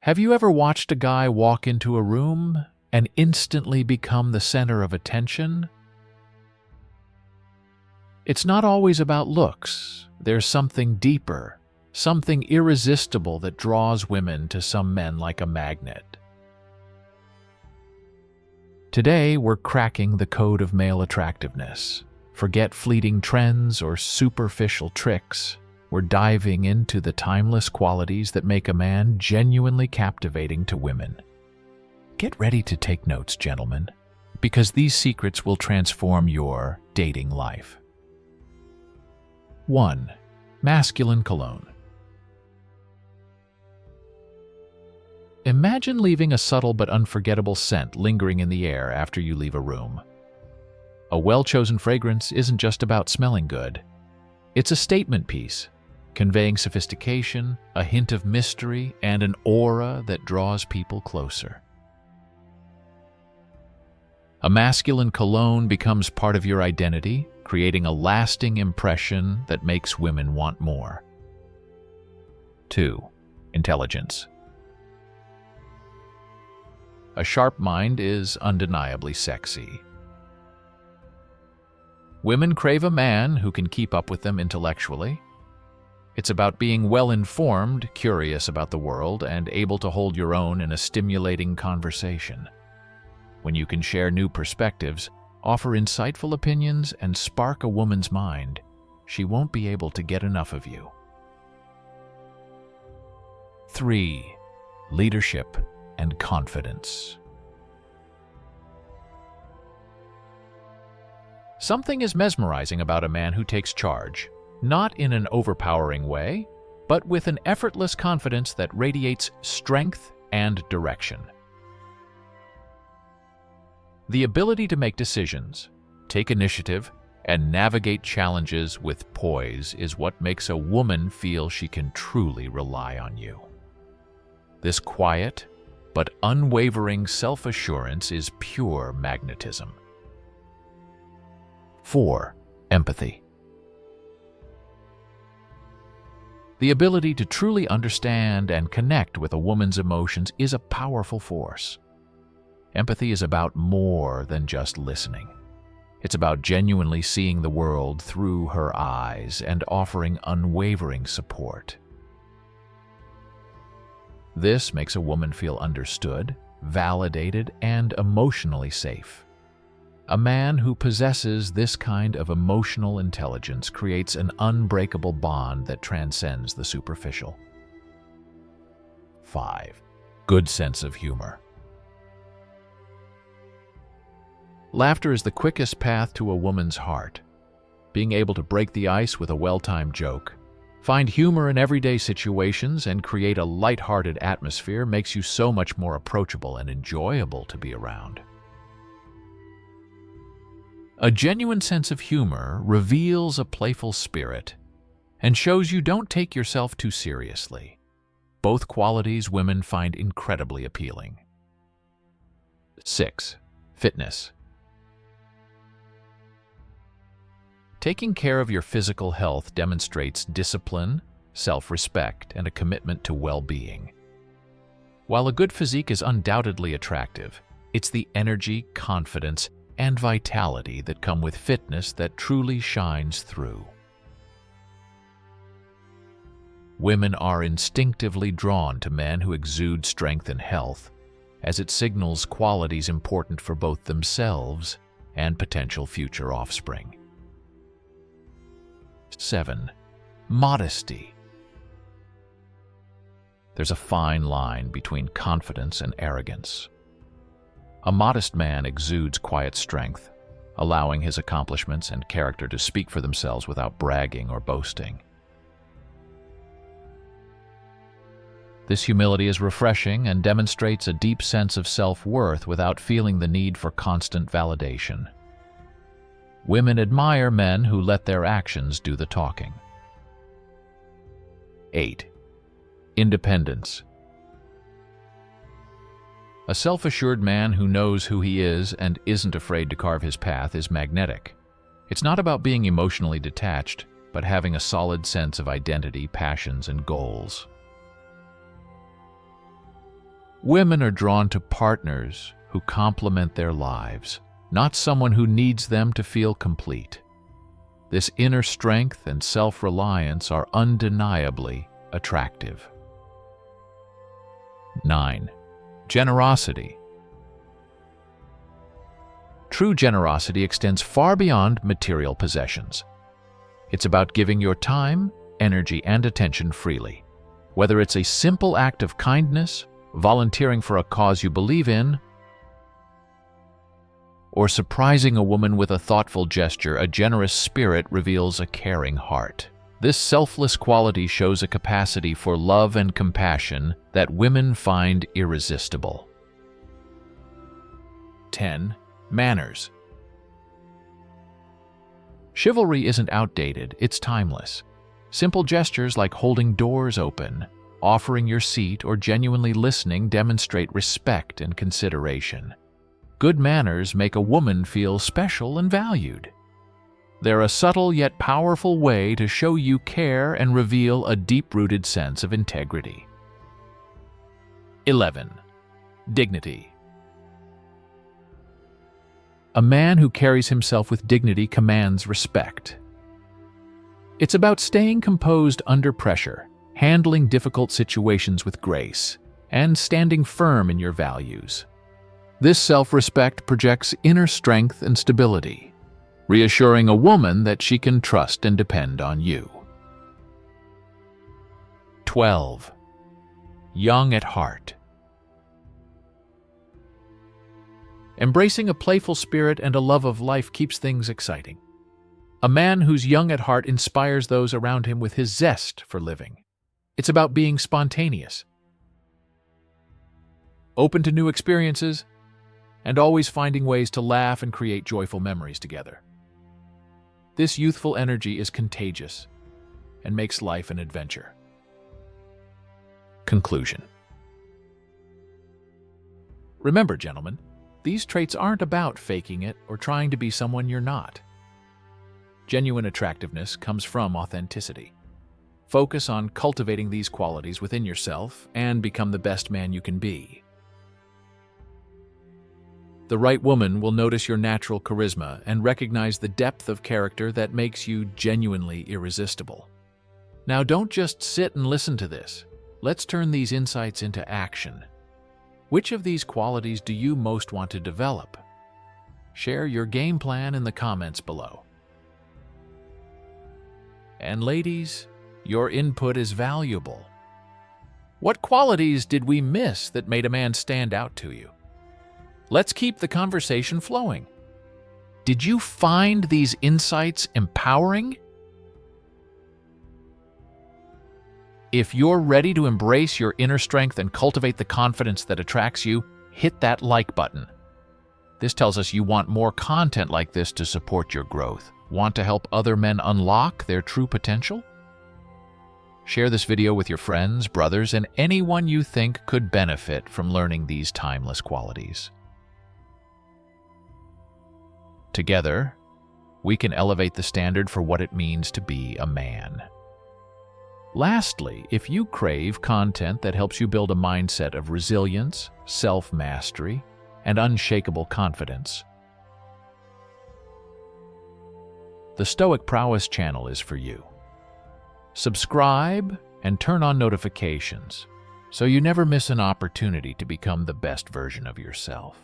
Have you ever watched a guy walk into a room and instantly become the center of attention? It's not always about looks. There's something deeper, something irresistible that draws women to some men like a magnet. Today, we're cracking the code of male attractiveness. Forget fleeting trends or superficial tricks. We're diving into the timeless qualities that make a man genuinely captivating to women. Get ready to take notes, gentlemen, because these secrets will transform your dating life. 1. Masculine cologne. Imagine leaving a subtle but unforgettable scent lingering in the air after you leave a room. A well-chosen fragrance isn't just about smelling good. It's a statement piece, conveying sophistication, a hint of mystery, and an aura that draws people closer. A masculine cologne becomes part of your identity, creating a lasting impression that makes women want more. 2. Intelligence. A sharp mind is undeniably sexy. Women crave a man who can keep up with them intellectually. It's about being well-informed, curious about the world, and able to hold your own in a stimulating conversation. When you can share new perspectives, offer insightful opinions, and spark a woman's mind, she won't be able to get enough of you. 3. Leadership and confidence. Something is mesmerizing about a man who takes charge, not in an overpowering way, but with an effortless confidence that radiates strength and direction. The ability to make decisions, take initiative, and navigate challenges with poise is what makes a woman feel she can truly rely on you. This quiet but unwavering self-assurance is pure magnetism. 4. Empathy. The ability to truly understand and connect with a woman's emotions is a powerful force. Empathy is about more than just listening. It's about genuinely seeing the world through her eyes and offering unwavering support. This makes a woman feel understood, validated, and emotionally safe. A man who possesses this kind of emotional intelligence creates an unbreakable bond that transcends the superficial. 5. Good sense of humor. Laughter is the quickest path to a woman's heart. Being able to break the ice with a well-timed joke, find humor in everyday situations, and create a light-hearted atmosphere makes you so much more approachable and enjoyable to be around. A genuine sense of humor reveals a playful spirit and shows you don't take yourself too seriously. Both qualities women find incredibly appealing. 6. Fitness. Taking care of your physical health demonstrates discipline, self-respect, and a commitment to well-being. While a good physique is undoubtedly attractive, it's the energy, confidence, and vitality that come with fitness that truly shines through. Women are instinctively drawn to men who exude strength and health, as it signals qualities important for both themselves and potential future offspring. 7. Modesty. There's a fine line between confidence and arrogance. A modest man exudes quiet strength, allowing his accomplishments and character to speak for themselves without bragging or boasting. This humility is refreshing and demonstrates a deep sense of self-worth without feeling the need for constant validation. Women admire men who let their actions do the talking. 8. Independence. A self-assured man who knows who he is and isn't afraid to carve his path is magnetic. It's not about being emotionally detached, but having a solid sense of identity, passions, and goals. Women are drawn to partners who complement their lives, not someone who needs them to feel complete. This inner strength and self-reliance are undeniably attractive. 9. Generosity. True generosity extends far beyond material possessions. It's about giving your time, energy, and attention freely. Whether it's a simple act of kindness, volunteering for a cause you believe in, or surprising a woman with a thoughtful gesture, a generous spirit reveals a caring heart. This selfless quality shows a capacity for love and compassion that women find irresistible. 10. Manners. Chivalry isn't outdated, it's timeless. Simple gestures like holding doors open, offering your seat, or genuinely listening demonstrate respect and consideration. Good manners make a woman feel special and valued. They're a subtle yet powerful way to show you care and reveal a deep-rooted sense of integrity. 11. Dignity. A man who carries himself with dignity commands respect. It's about staying composed under pressure, handling difficult situations with grace, and standing firm in your values. This self-respect projects inner strength and stability, reassuring a woman that she can trust and depend on you. 12. Young at heart. Embracing a playful spirit and a love of life keeps things exciting. A man who's young at heart inspires those around him with his zest for living. It's about being spontaneous, open to new experiences, and always finding ways to laugh and create joyful memories together. This youthful energy is contagious and makes life an adventure. Conclusion. Remember, gentlemen, these traits aren't about faking it or trying to be someone you're not. Genuine attractiveness comes from authenticity. Focus on cultivating these qualities within yourself and become the best man you can be. The right woman will notice your natural charisma and recognize the depth of character that makes you genuinely irresistible. Now, don't just sit and listen to this. Let's turn these insights into action. Which of these qualities do you most want to develop? Share your game plan in the comments below. And ladies, your input is valuable. What qualities did we miss that made a man stand out to you? Let's keep the conversation flowing. Did you find these insights empowering? If you're ready to embrace your inner strength and cultivate the confidence that attracts you, hit that like button. This tells us you want more content like this to support your growth. Want to help other men unlock their true potential? Share this video with your friends, brothers, and anyone you think could benefit from learning these timeless qualities. Together, we can elevate the standard for what it means to be a man. Lastly, if you crave content that helps you build a mindset of resilience, self-mastery, and unshakable confidence, the Stoic Prowess channel is for you. Subscribe and turn on notifications so you never miss an opportunity to become the best version of yourself.